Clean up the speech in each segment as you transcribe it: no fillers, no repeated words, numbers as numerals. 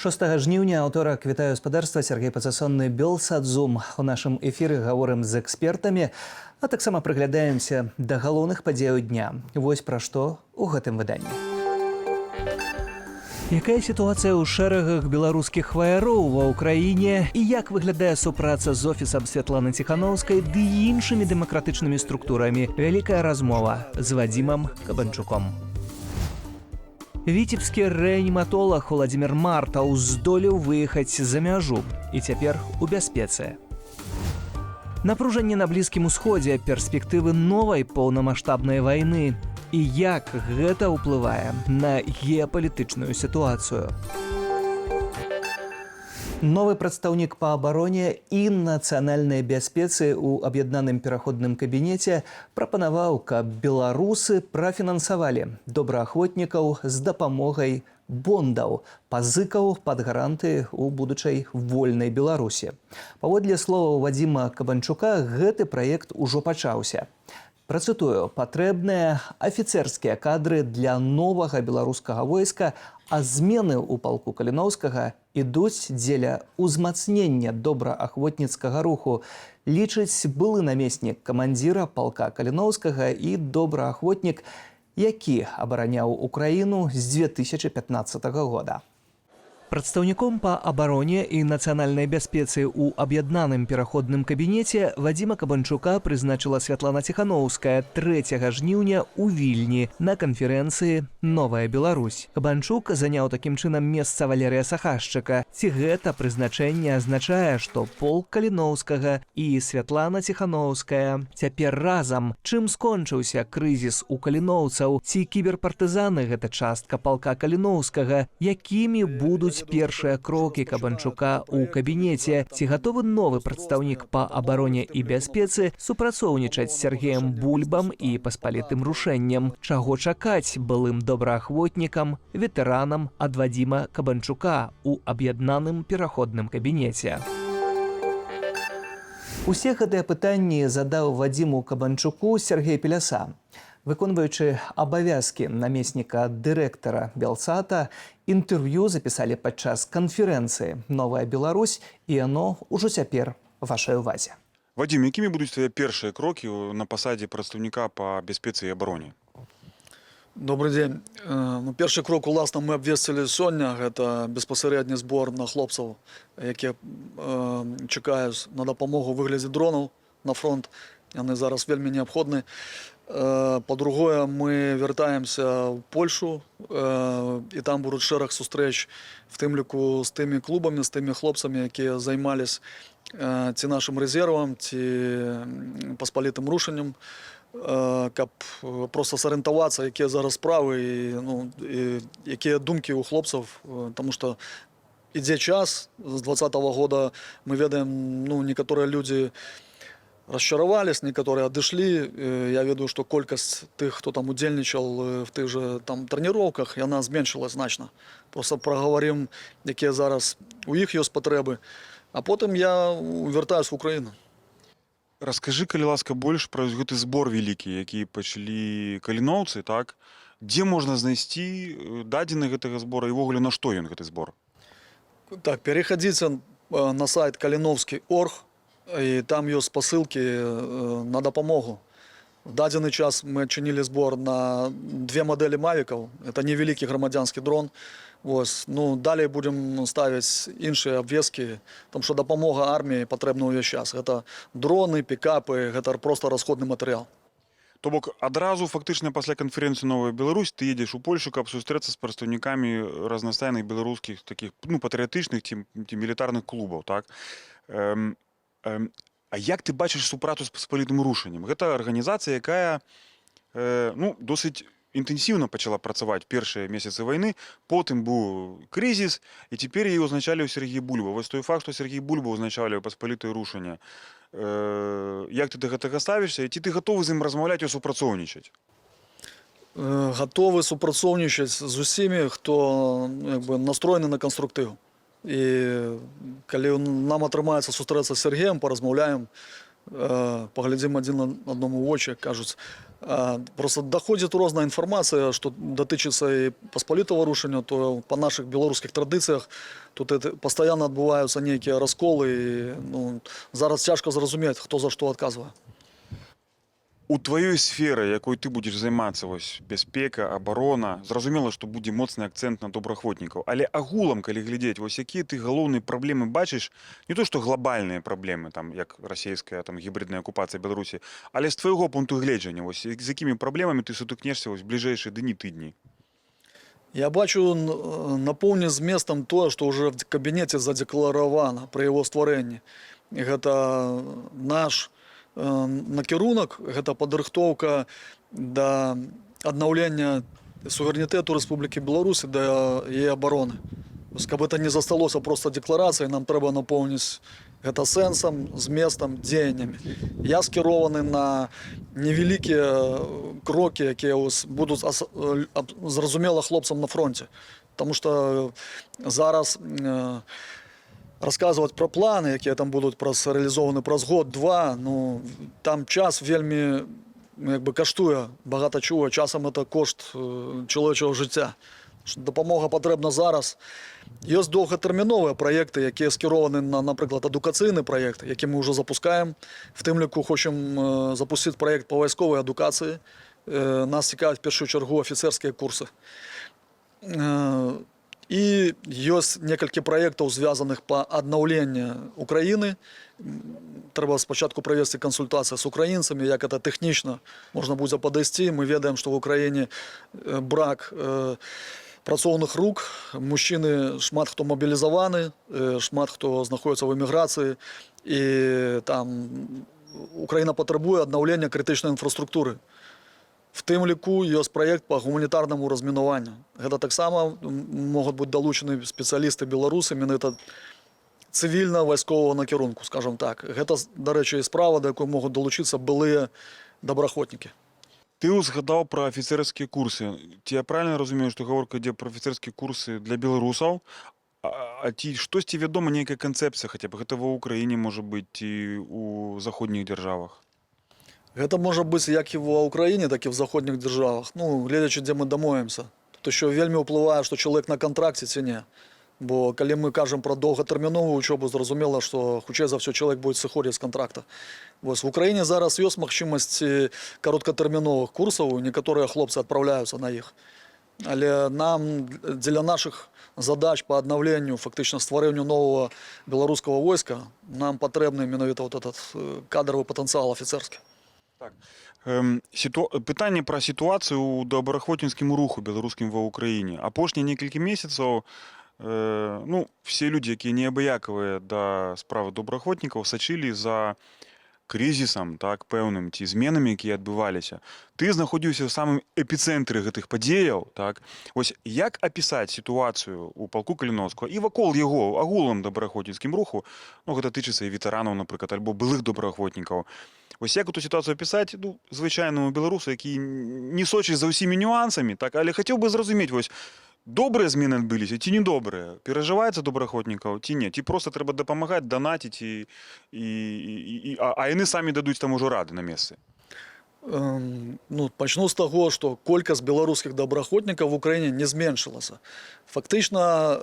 6 жніўня аўторак вітаю гаспадарства Сергей Пацасонны Белсадзум. У нашым эфіры гаворым з экспертамі, а таксама прыглядаемся да галоўных падзеяў дня. Вось пра што ў гэтым выданні. Якая сітуацыя ў шэрагах беларускіх ваяроў ва ўкраіне і як выглядае супраца з офісам Святланы Ціхановскай ды іншымі дэмакратычнымі структурамі? Вялікая размова з Вадзімам Кабанчуком. Віцебскі рэаніматолог Уладзімір Мартаў здолеў выехаць за мяжу і цяпер у бяспецы. Напружанне на Блізкім Усходзе, перспектывы новай поўнамаштабнай вайны і як гэта ўплывае на геапалітычную сітуацыю. Новы прадстаўнік па абароне і нацыянальнай бяспецы ў аб'яднаным пераходным кабінеце прапанаваў, каб беларусы прафінансавалі добраахвотнікаў з дапамогай бондаў, пазыкаў пад гаранты ў будучай вольнай Беларусі. Паводле словаў Вадзіма Кабанчука, гэты праект ужо пачаўся. Працытую, патрэбныя афіцэрскія кадры для новага беларускага войска, а змены ў палку Каліноўскага ідуць дзеля ўзмацнення добраахвотніцкага руху, лічыць былы намеснік камандзіра палка Каліноўскага і добраахвотнік, які абараняў Украіну з 2015 года. Прадстаўніком па абароне і нацыянальнай бяспецы ў аб'яднаным пераходным кабінеце Вадзіма Кабанчука прызначыла Святлана Ціхановская 3 жніўня ў Вільні на канферэнцыі «Новая Беларусь». Кабанчук заняў такім чынам месца Валерыя Сахашчыка. Ці гэта прызначэнне азначае, што полк Каліноўскага і Святлана Ціхановская цяпер разам? Чым скончыўся крызіс у каліноўцаў? Ці кіберпартызаны гэта частка палка Каліноўскага? Якімі будуць першыя крокі Кабанчука ў кабінеце? Ці гатовы новы прадстаўнік па абароне і бяспецы супрацоўнічаць з Сергеем Бульбам і паспалітым рушэннем? Чаго чакаць былым добраахвотнікам, ветэранам ад Вадзіма Кабанчука ў аб'яднаным пераходным кабінеце? Усе гэтыя пытанні задаў Вадзіму Кабанчуку Сергей Пеляса. Выконваючы абавязкі намесніка дырэктара Белсата, інтэрв'ю запісалі падчас канферэнцыі «Новая Беларусь», і яно ўжо цяпер вашай увазе. Вадзім, якімі будуць твае першыя крокі на пасадзе прадстаўніка па бяспецы і абароне? Добрый день. Першы крок, уласна, мы абвесцілі сёння. Гэта беспасарэдні збор на хлопцаў, якія чакаюць на дапамогу ў выглядзе дронаў на фронт. Яны зараз вельмі неабходны. По-другое, мы вяртаемся ў Польшу, і там будуць шэраг сустрэч, в тым ліку з тымі клубамі, з тымі хлопцамі, якія займались ці нашым рэзервам, ці паспалітым рушаннем, каб проста сарыентавацца, якія зараз справы і якія думкі ў хлопцаў, таму што ідзе час. З 2020 года мы ведаем, некаторыя людзі расчаравались, некоторые адышлі. Я ведаю, што колькасць тых, хто там удзельнічаў в тых же там трэніроўках, яна зменшылась значна. Просто праговорим, якія зараз у іх ёсць патрэбы, а потым я вяртаюсь в Украіну. Раскажы, калі ласка, больш пра гэты збор вялікі, які пачалі каліноўцы, так? Дзе можна знайсці дадзены гэтага збора і ўвогуле на што ён гэты збор? Так, пераходзіце на сайт kalinovsky.org, і там ёсць спасылкі на дапамогу. В дадзены час мы адчынілі збор на 2 мадэлі мавікаў. Это невялікі грамадзянскі дрон. Далей будзем ставіць іншыя абвескі, тому што дапамога арміі патрэбна ўвесь час. Гэта дроны, пікапы, гэта проста расходны матэрыял. То бок, адразу фактычна пасля канферэнцыі «Новая Беларусь» ты едзеш у Польшу, каб сустрэцца з прадстаўнікамі разнастайных беларускіх такіх, патрыятычных ці мілітарных клубаў, так? А як ты бачыш супрацу з паспалітым рушаннем? Гэта арганізацыя, якая досыць інтэнсіўна пачала працаваць першыя месяцы вайны, потым быў крызіс, і цяпер яе ўзначаліў Сергей Бульба. Вось той факт, што Сергей Бульба ўзначаліў паспалітае рушанне. Як ты да гэтага ставішся? Ці ты гатовы з ім размаўляць і супрацоўнічаць? Гатовы супрацоўнічаць з усімі, хто настроены на канструктыў. І калі нам атрымаецца сустрэцца з Сергеем, паразмаўляем, паглядзім адзін аднаму ў вочы, кажуць. Просто доходзіць розная інфармацыя, што датычыцца і паспалітага рушання, то па нашых беларускіх традыцыях тут пастаянна адбываюцца нейкія расколы, і зараз цяжка зразумець, хто за што адказвае. У тваёй сферы, якой ты будзеш займацца, вось бяспека, абарона, зразумела, што будзе моцны акцэнт на добраахвотнікаў. Але агулам, калі глядзець, вось якія ты галоўныя праблемы бачыш, не то што глобальныя праблемы, там як расійская гібридная акупацыя Беларусі, але з твайго пункту гледжання, вось з якімі праблемамі ты сутыкнешся вось бліжэйшыя дні, тыдні? Я бачу напоўне зместам тое, што ўжо в кабінеце задекларавана пры яго стварэнні. Гэта наш накірунак, гэта падрыхтоўка да аднаўлення суверэнітэту Рэспублікі Беларусь да яе абароны. Каб гэта не засталося проста декларацыяй, нам трэба напоўніць гэта сэнсам, зместам, дзеяннямі. Я скірованы на невялікія крокі, якія будуць зразумела хлопцам на фронце. Таму што зараз расказваць пра планы, якія там будуць рэалізованы праз год-два, там час вельмі каштуе, багата чуе, часам это кошт чалавечага жыцця. Дапамога патрэбна зараз. Ёсць доўгатэрміновыя праекты, якія скірованы на, напрыклад, адукацыйны праект, які мы ўжо запускаем. В тым ліку хочам запусціць праект па вайсковай адукацыі. Нас цікавяць в першую чаргу афіцэрскія курсы. І ёсць некалькі праектаў, звязаных па аднаўленні Украіны. Трэба спачатку правесці кансультацыі з украінцамі, як это тэхнічна можна будзе падысці. Мы ведаем, што в Украіне брак працоўных рук, мужчыны шмат хто мабілізаваны, шмат хто знаходзіцца в эміграцыі, і там Украіна патрабуе аднаўлення крытычнай інфраструктуры. В тым ліку ёсць праект па гуманітарнаму размінаванню. Гэта таксама могуць быць далучаны спецыялісты беларусы, менавіта цывільна-вайсковага накірунку, скажам так. Гэта, дарэчы, і справа, да якой могуць далучыцца былыя добраахвотнікі. Ты узгадаў пра афіцэрскія курсы. Ці я правильна разумею, што гаворка ідзе пра афіцэрскія курсы для беларусаў? А ці штосьці вядома, нейкая канцэпцыя, хаця б гэта ва ўкраіне можа быць і ў заходніх дзяржавах? Гэта можа быць як і ва ўкраіне, так і в заходніх дзяржавах. Гледзячы, дзе мы дамовімся. Тут що вельмі ўплывае, што чалавек на кантракце ці не. Бо калі мы кажам пра доўгатэрміновую вучобу, зразумела, што хутчэй за ўсё чалавек будзе сыходзіць з кантракта. В Украіне зараз ёсць магчымасці кароткатэрміновых курсаў, некаторыя хлопцы адпраўляюцца на іх. Але нам дзеля нашых задач па аднаўленню, фактычна стварэнню новага беларускага войска, нам патрэбны менавіта этот кадравы патэнцыял афіцэрскі. Так. Пытанне пра сітуацыю ў добраахвотніцкім руху беларускім ва ўкраіне. Апошнія некалькі месяцаў все людзі, якія неабыякавыя да справы добраахвотнікаў, сачылі за крызісам, пэўным, ці зменамі, якія адбываліся. Ты знаходзіўся ў самым эпіцэнтры гэтых падзеяў. Вось як апісаць сітуацыю ў палку Каліноўскага і вакол яго агулам добраахвотніцкім руху, гэта тычыцца і ветэранаў, напрыклад, альбо былых добраахвотнікаў. Вось як эту сітуацыю апісаць звычайнаму беларусу, які не сочыць за ўсімі нюансамі, але хацеў бы зразумець, вось добрыя змены адбыліся ці недобрыя? Перажываецца добраахвотнікаў ці не? Ці проста трэба дапамагаць, данаціць, а яны самі дадуць там ужо рады на месцы? Пачну з таго, што колькасць беларускіх добраахвотнікаў в Украіне не зменшылася. Фактычна,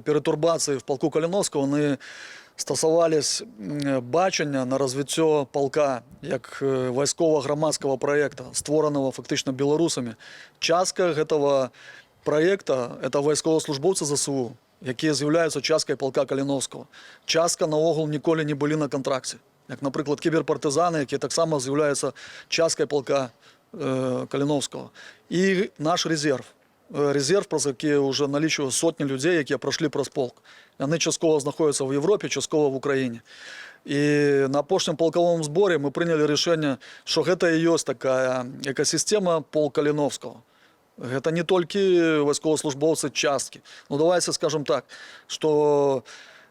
пературбацыі в палку Каліноўскага, яны стасавались бачання на развіццё палка як вайскова-грамадскага праекта, створанага фактычна беларусамі. Частка гэтага праекта – это вайсковаслужбоўцы ЗСУ, якія з'яўляюцца часткай палка Каліноўскага. Частка наогул ніколі не былі на кантракце. Як, напрыклад, кіберпартызаны, якія таксама з'яўляюцца часткай палка Каліноўскага. І наш резерв. Резерв, праз які ўжо налічвае сотні людзей, якія прайшлі праз полк. Яны часткова знаходзяцца ў Европе, часткова в Украіне. І на апошнім палкавым зборі мы прынялі рашэнне, што гэта і ёсць такая экасістэма полк Каліноўскага. Гэта не толькі вайсковаслужбоўцы часткі. Давайте скажам так, што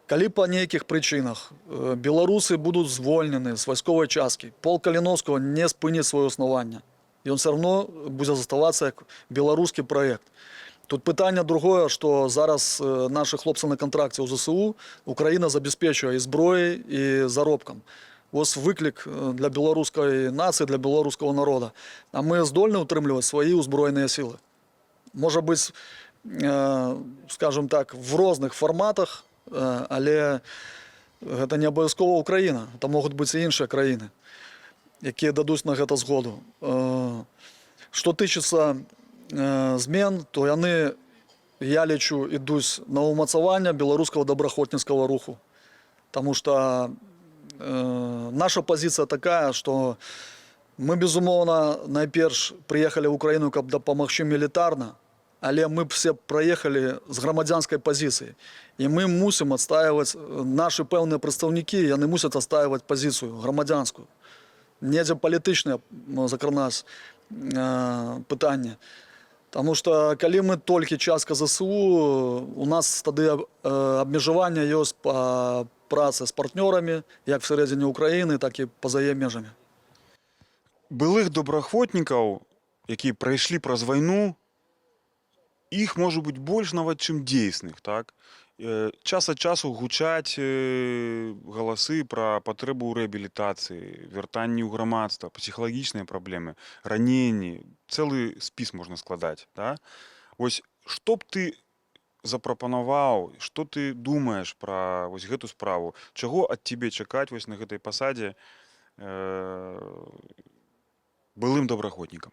калі па нейкіх прычынах беларусы будуць звольнены з вайсковай часткі, полк Каліноўскага не спыніць сваё існаванне. Ён все равно будзе заставацца як беларускі праект. Тут питання другое, що зараз наші хлопці на контракті у ЗСУ, Україна забезпечує і зброєю, і заробком. Ось виклик для білоруської нації, для білоруського народу. А ми здольні утримувати свої озброєні сили. Може бути, скажімо так, в різних форматах, але це не обов'язково Україна. Це можуть бути і інші країни, які дадуть на це згоду. Що тичиться змін, то я лічу, йдуть на умацування білоруського доброохотницького руху. Тому що наша позиція така, що ми, безумовно, найперш приїхали в Україну, щоб допомогти мілітарно, але ми всі приїхали з громадянської позиції. І ми мусимо відстоювати, наші певні представники, вони мусять відстоювати позицію громадянську. Не політичне, за нас, питання. Тому що, коли ми тільки частка ЗСУ, у нас тоді обмежування є по праці з партнерами, як всередині України, так і поза її межами. Былых добраахвотнікаў, які прайшлі праз вайну, іх можа быць больш нават, чым дзейсных, так? Час ад часу гучаць галасы пра патрэбу рэабілітацыі, вяртанні ў грамадства, псіхалагічныя праблемы, раненні, цэлы спіс можна складаць, да? Вось што б ты запрапанаваў, што ты думаеш пра вось гэту справу? Чаго ад цябе чакаць вось на гэтай пасадзе былым добраахвотнікам?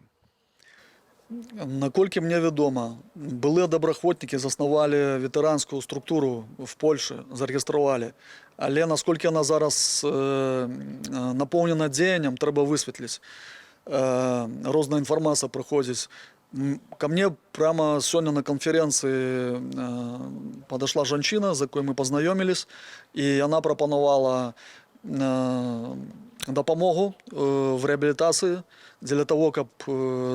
Наколькі мне вядома, былыя добраахвотнікі заснавалі ветэранскую структуру в Польшы, зарэгістравалі. Але насколькі яна зараз напоўнена дзеяннем, трэба высветліць. Розная інфармацыя прыходзіць. Ко мне прямо сёння на конференції подошла жанчына, з якою ми познайомились, і вона пропонувала допомогу в реабілітації для того, каб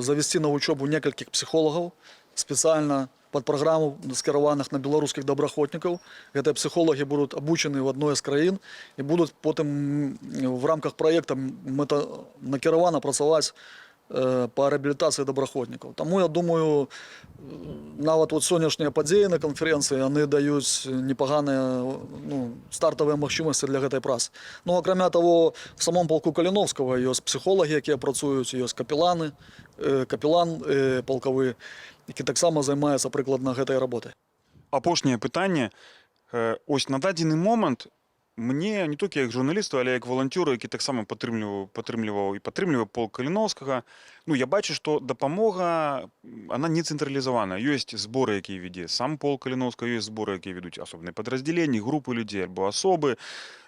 завести на учебу некалькіх психологов специально под программу, скерованных на белорусских добраахвотников. Гэтыя психологи будут обучены в одной из краін и будут потом в рамках проекта накіравана працаваць по реабілітації добраахвотників. Тому я думаю, нават от сённяшнія падзеі на конференції, вони дають непоганыя стартовые магчымасці для гэтай працы. Ну, акрамя того, в самом полку Каліновскага ёсць психологи, які працуюць, ёсць капелан полковы, які таксама займаецца прыкладна гэтай работай. Апошняе пытанне. Ось на дадзены момант мне, не толькі як журналісту, але як валанцёру, які таксама падтрымліваў і падтрымлівае полк Каліновскага, я бачу, што дапамога, она не цэнтралізавана. Ёсць зборы, якія вядзе сам полк Каліновскага, ёсць зборы, якія ведуць асобныя падраздзяленні, групы людзей альбо асобы,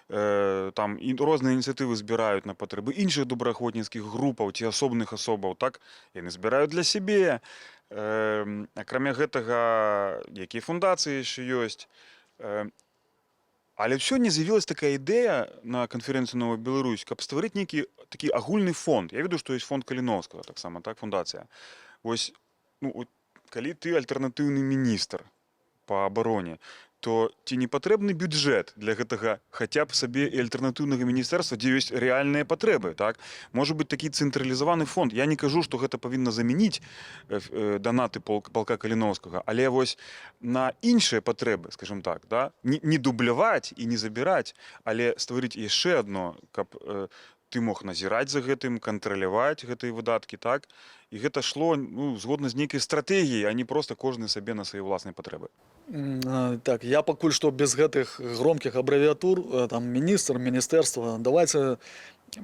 там і розныя ініцыятывы збіраюць на патрэбы іншых добраахвотніцкіх групаў ці асобных асобаў, так? Яны збіраюць для сябе. Акрамя гэтага, якія фундацыі яшчэ ёсць. Але сёння з'явілася такая ідэя на канферэнцыі «Новая Беларусь», каб стварыць нейкі такі агульны фонд. Я ведаю, што ёсць фонд Каліновскага, таксама, так, фундацыя. Вось, калі ты альтэрнатыўны міністр па абароне, то ці не патрэбны бюджэт для гэтага хаця б сабе і альтэрнатыўнага міністэрства, дзе ёсць рэальныя патрэбы, так? Можа быць такі цэнтралізаваны фонд. Я не кажу, што гэта павінна замяніць данаты полка Каліновскага, але вось на іншыя патрэбы, скажем так, да? Не дубляваць і не забіраць, але стварыць яшчэ адно, каб ты мог назіраць за гэтым, кантраляваць гэтыя выдаткі, так? І гэта шло згодна з нейкай стратэгіяй, а не проста кожны сабе на свае ўласныя патрэбы. Так, я пакуль што без гэтых громкіх абрэвіатур, там, міністр, міністэрства, давайте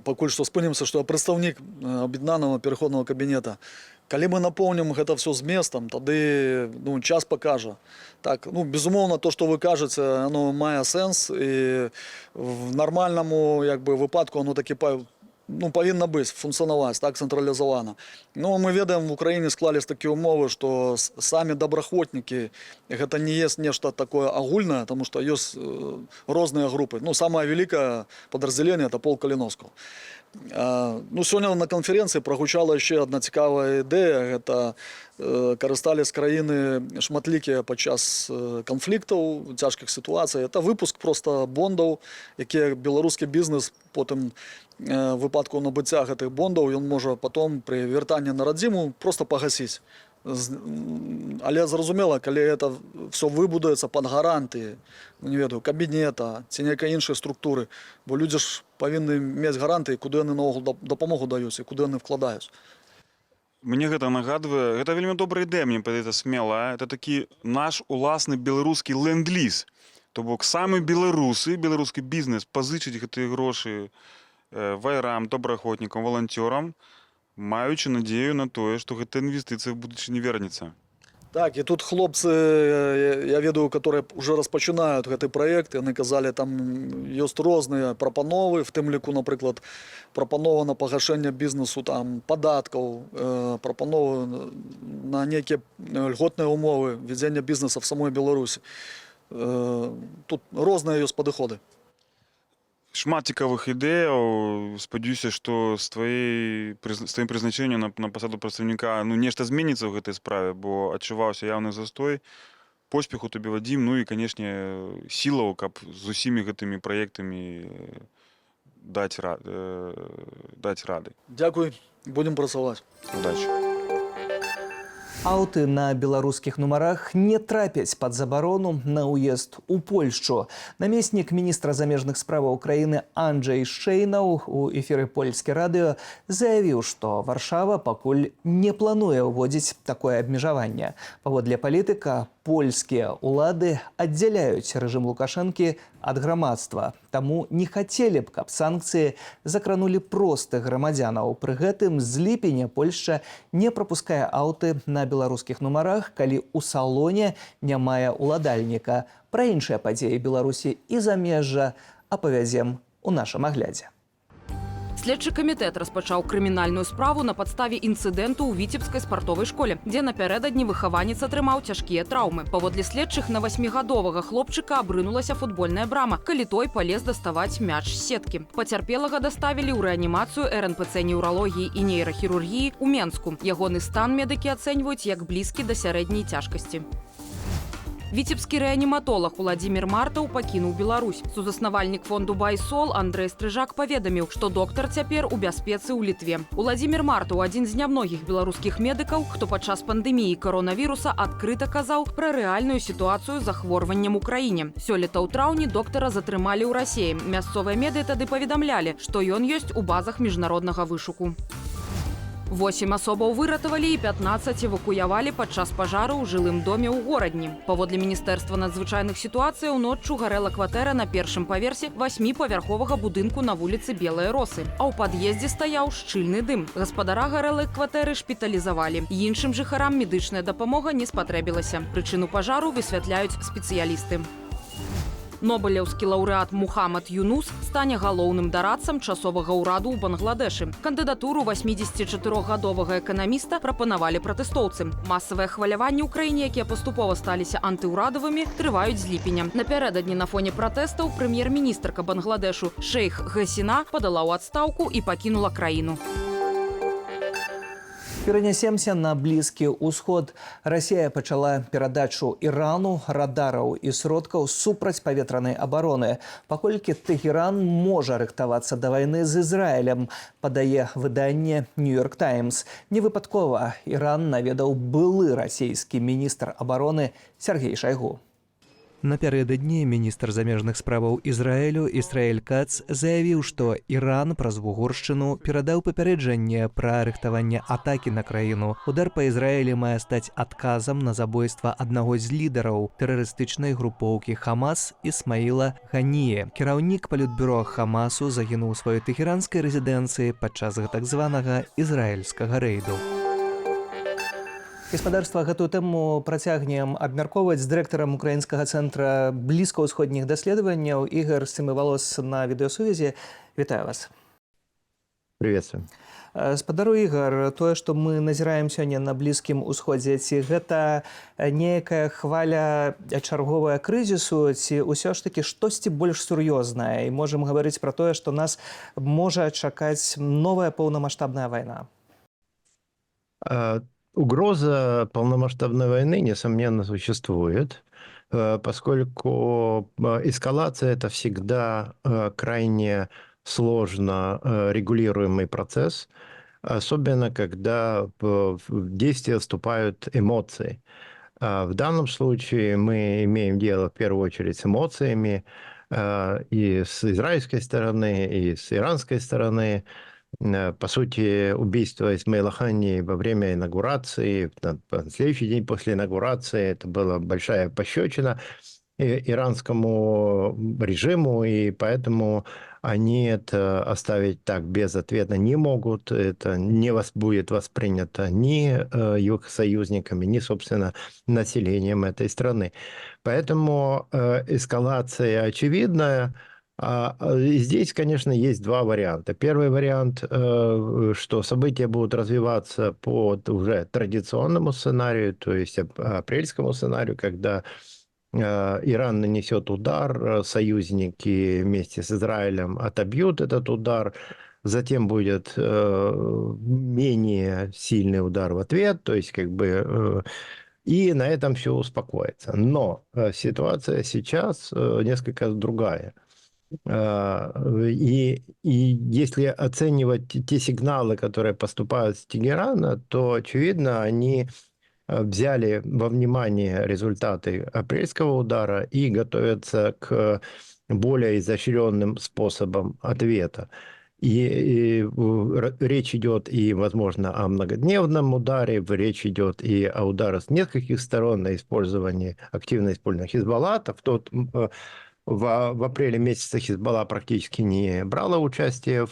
пакуль што спынімся, што прадстаўнік аб'яднанага пераходнага кабінета. Калі мы напоўнім гэта все зместам, тады час пакажа. Так, безумоўна, то, што вы кажаце, оно мае сэнс, і в нармальнаму выпадку оно такі павінна быць, функцыянаваць, так, цэнтралізавана. Мы ведаем, в Украіне склались такія умовы, што самі добраахвотнікі, гэта не есть нешта такое агульнае, тому што ёсць розныя групы. Самае вялікае падраздзяленне – это полк Каліновскага. Сёння на канферэнцыі прагучала яшчэ адна цікавая ідэя, гэта карыстались краіны шматлікія падчас канфліктаў, цяжкіх сітуацый. Это выпуск проста бондаў, якія беларускі бізнес потым в выпадку набыцця гэтых бондаў ён можа потом при вяртанні на радзіму просто пагасіць. Але зразумела, калі это все выбудуецца пад гарантыі, ну, не ведаю, кабінета ці нейкай іншай структуры, бо людзі ж павінны мець гарантыі, куды яны наогул дапамогу даюць і куды яны вкладаюць. Мне гэта нагадвае, гэта вельмі добрая ідэя, мне падаецца смела. Это такі наш уласны беларускі ленд-ліз. То бок самі беларусы, беларускі бізнес пазычыць гэтыя грошы вайрам, добраахвотнікам, валанцёрам, маючы надзею на тое, што гэта інвестыцыя ў будучыні вернецца. Так, і тут хлопцы, я ведаю, которые уже распачынаюць гэты праект, яны казалі, там ёсць розныя прапановы, в тым ліку, напрыклад, прапанова на пагашэнне бізнесу там падаткаў, прапановы на нейкія льготныя умовы вядзення бізнеса в самой Беларусі. Тут розныя ёсць падыходы. Шмат цікавых ідэяў. Спадзяюся, што з тваім прызначэннем на пасаду прадстаўніка нешта зменіцца ў гэтай справе, бо адчуваўся яўны застой. Поспеху табе, Вадзім, ну і, канешне, сілаў, каб з усімі гэтымі праектамі даць рады. Дзякуй, будзем працаваць. Удачы. Аўты на беларускіх нумарах не трапяць пад забарону на ўезд у Польшчу. Намеснік міністра замежных справаў краіны Анджэй Шчэйнаў у эфіры польскі радыё заявіў, што Варшава пакуль не плануе ўводзіць такое абмежаванне. Паводле палітыка, польскія ўлады аддзяляюць рэжым Лукашэнкі ад грамадства. Таму не хацелі б, каб санкцыі закранулі простых грамадзянаў. Пры гэтым з ліпеня Польшча не прапускае аўты на беларускіх нумарах, калі ў салоне не мае ўладальніка. Пра іншыя падзеі Беларусі і замежжа апавядзем у нашым аглядзе. Следчы камітэт распачаў крымінальную справу на падставе інцыдэнту ў віцебскай спартовай школе, дзе напярэдадні выхаванец атрымаў цяжкія траўмы. Паводле следчых, на 8гадовага хлопчыка абрынулася футбольная брама, калі той палез даставаць мяч з сеткі. Пацярпелага даставілі ў рэанімацыю РНПЦ неўралогіі і нейрахірургіі ў Менску. Ягоны стан медыкі ацэньваюць як блізкі да сярэдняй цяжкасці. Віцебскі рэаніматолог Уладзімір Мартаў пакінуў Беларусь. Сузаснавальнік фонду «Байсол» Андрэй Стрыжак паведаміў, што доктар цяпер у бяспецы ў Літве. Уладзімір Мартаў – адзін з нямногіх беларускіх медыкаў, хто падчас пандэміі каронавіруса адкрыта казаў пра рэальную сітуацыю з захворваннем у краіне. Сёлета ў траўні доктара затрымалі ў Расіі. Мясцовыя меды тады паведамлялі, што ён ёсць у базах міжнароднага вышуку. 8 асобаў выратавалі і 15 эвакуявалі падчас пажару ў жылым доме ў горадні. Паводле Міністэрства надзвычайных сітуацыяў ноччу гарэла кватэра на першым паверсе 8павярховага будынку на вуліцы Белыя Росы, а ў пад'ездзе стаяў шчыльны дым. Гаспадара гарэлай кватэры шпіталізавалі. Іншым жыхарам медычная дапамога не спатрэбілася. Прычыну пажару высвятляюць спецыялісты. Нобелеўскі лаўрэат Мухаммад Юнус стане галоўным дарадцам часовага ўраду ў Бангладэшы. Кандыдатуру 84гадовага эканаміста прапанавалі пратэстоўцы. Масавыя хваляванні ў краіне, якія паступова сталіся антыўрадавымі, трываюць з ліпеня. Напярэдадні на фоне пратэстаў прэм'ер-міністрка Бангладэшу Шэйх Гасіна падала ў адстаўку і пакінула краіну. Перанясемся на Блізкі ўсход. Расія пачала перадачу Ірану радараў і сродкаў супрацьпаветранай абароны, паколькі Тэхеран можа рыхтавацца да вайны з Ізраілем, падае выданне «Нью-Йорк Таймс». Невыпадкова Іран наведаў былы расійскі міністр абароны Сергей Шайгу. Напярэдадні міністр замежных справаў Ізраілю Ісраэль Кац заявіў, што Іран праз вугоршчыну перадаў папярэджанне пра рыхтаванне атакі на краіну. Удар па Ізраілі мае стаць адказам на забойства аднаго з лідараў тэрарыстычнай групоўкі Хамас Ісмаіла Ганія. Кіраўнік палітбюро Хамасу загінуў у сваёй тэхеранскай рэзідэнцыі падчас так званага ізраільскага рэйду. Гаспадарства, гэтую тэму працягнем абмяркоўваць з дырэктарам украінскага цэнтра блізкаўсходніх даследаванняў Ігор Семывалос на відэасувязі. Вітаю вас. Приветствую. Спадару Ігор, тое, што мы назіраем сёння на Блізкім усходзе, ці гэта нейкая хваля чарговая крызісу, ці ўсё ж такі штосьці больш сур'ёзнае, і можам гаварыць пра тое, што нас можа чакаць новая паўнамаштабная вайна? Угроза полномасштабной войны, несомненно, существует, поскольку эскалация – это всегда крайне сложно регулируемый процесс. особенно когда в действие вступают эмоции. В данном случае мы имеем дело в первую очередь с эмоциями и с израильской стороны, и с иранской стороны. По сути, убийство Исмаила Хании во время инаугурации, на следующий день после инаугурации, это была большая пощечина иранскому режиму, и поэтому они это оставить так безответно не могут. Это не будет воспринято ни их союзниками, ни, собственно, населением этой страны. Поэтому эскалация очевидная. И здесь, конечно, есть два варианта. Первый вариант, что события будут развиваться по уже традиционному сценарию, то есть апрельскому сценарию, когда Иран нанесет удар, союзники вместе с Израилем отобьют этот удар, затем будет менее сильный удар в ответ, то есть как бы и на этом все успокоится. Но ситуация сейчас несколько другая. И если оценивать те сигналы, которые поступают с Тегерана, то, очевидно, они взяли во внимание результаты апрельского удара и готовятся к более изощренным способам ответа. И речь идет и, возможно, о многодневном ударе, речь идет и о ударе с нескольких сторон на использование, активное использование Хизбалла. В апреле месяце Хизбалла практически не брала участие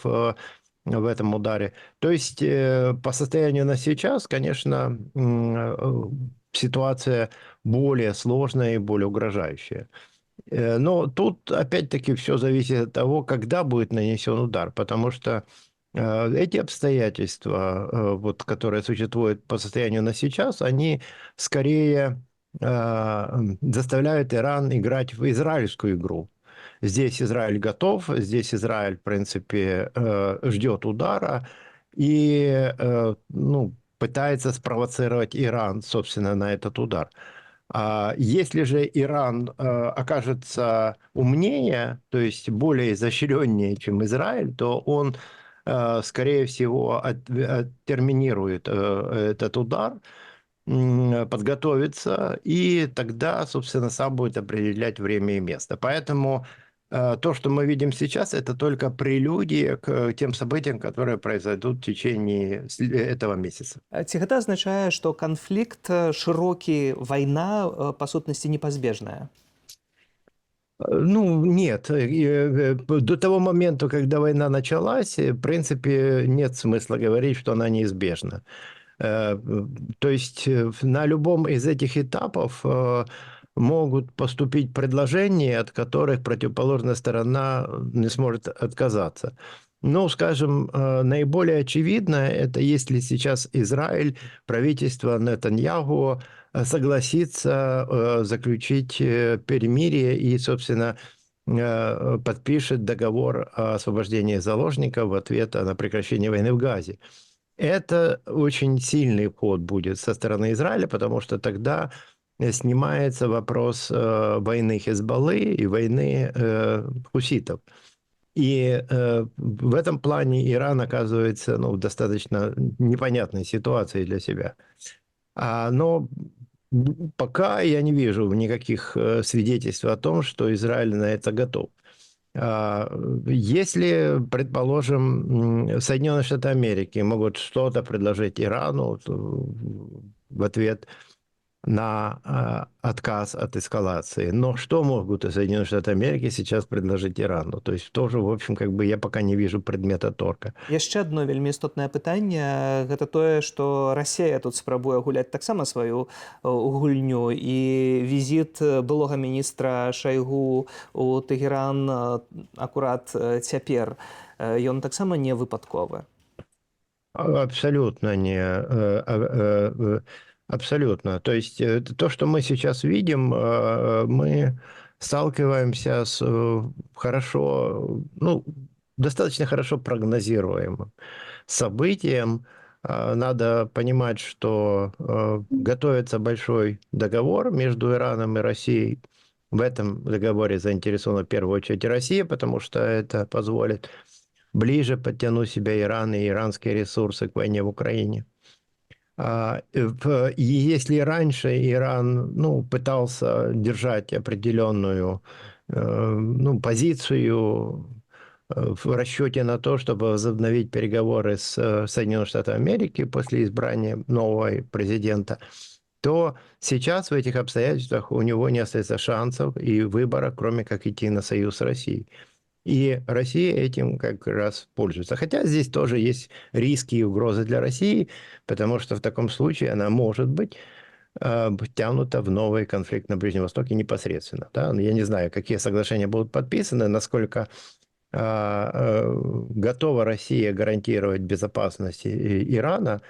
в этом ударе. То есть по состоянию на сейчас, конечно, ситуация более сложная и более угрожающая. Но тут опять-таки все зависит от того, когда будет нанесен удар, потому что эти обстоятельства, вот, которые существуют по состоянию на сейчас, они скорее заставляют Иран играть в израильскую игру. Здесь Израиль готов, здесь Израиль, в принципе, ждет удара и пытается спровоцировать Иран, собственно, на этот удар. Если же Иран окажется умнее, то есть более изощреннее, чем Израиль, то он, скорее всего, терминирует этот удар, подготовиться, и тогда, собственно, сам будет определять время и место. Поэтому то, что мы видим сейчас, это только прелюдия к тем событиям, которые произойдут в течение этого месяца. Ці гэта азначае, што канфлікт шырокі, вайна, па сутнасці непазбежная? Ну, нет. До того момента, когда война началась, в принципе, нет смысла говорить, что она неизбежна. То есть на любом из этих этапов могут поступить предложения, от которых противоположная сторона не сможет отказаться. Ну, скажем, наиболее очевидно, это если сейчас Израиль, правительство Нетаньяху согласится заключить перемирие и, собственно, подпишет договор о освобождении заложников в ответ на прекращение войны в Газе. Это очень сильный ход будет со стороны Израиля, потому что тогда снимается вопрос войны Хизбаллы и войны хуситов. И в этом плане Иран оказывается в достаточно непонятной ситуации для себя. Но пока я не вижу никаких свидетельств о том, что Израиль на это готов. Если, предположим, Соединенные Штаты Америки могут что-то предложить Ирану в ответ на отказ от эскалации, но что могут Соединенные Штаты Америки сейчас предложить Ирану? То есть тоже, в общем, как бы я пока не вижу предмета торга. Яшчэ адно вельмі істотнае пытанне, гэта тое, што Расія тут спрабуе гуляць таксама сваю гульню, і візіт былога міністра Шайгу у Тэгеран акурат цяпер, ён таксама не выпадковы. Абсолютно не. Абсолютно. То есть то, что мы сейчас видим, мы сталкиваемся с достаточно хорошо прогнозируемым событием. Надо понимать, что готовится большой договор между Ираном и Россией. В этом договоре заинтересована в первую очередь Россия, потому что это позволит ближе подтянуть себя Иран и иранские ресурсы к войне в Украине. И если раньше Иран пытался держать определенную позицию в расчете на то, чтобы возобновить переговоры с Соединенными Штатами Америки после избрания нового президента, то сейчас в этих обстоятельствах у него не остается шансов и выбора, кроме как идти на союз с Россией. И Россия этим как раз пользуется. Хотя здесь тоже есть риски и угрозы для России, потому что в таком случае она может быть втянута в новый конфликт на Ближнем Востоке непосредственно. Да? Я не знаю, какие соглашения будут подписаны, насколько готова Россия гарантировать безопасность Ирана,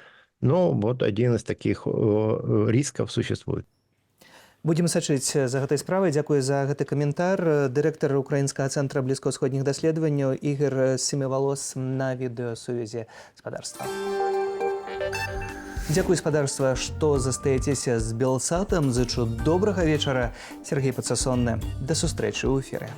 но вот один из таких рисков существует. Будзем сачыць за гэтай справай. Дзякуй за гэты каментар. Дырэктар украінскага цэнтра блізкаўсходніх даследаванняў Ігор Семівалос на відэасувязі спадарства. Дзякуй, спадарства, што застаецеся з Белсатам. Зычу добрага вечара. Сергей Пацасонны. Да сустрэчы ў эфіры.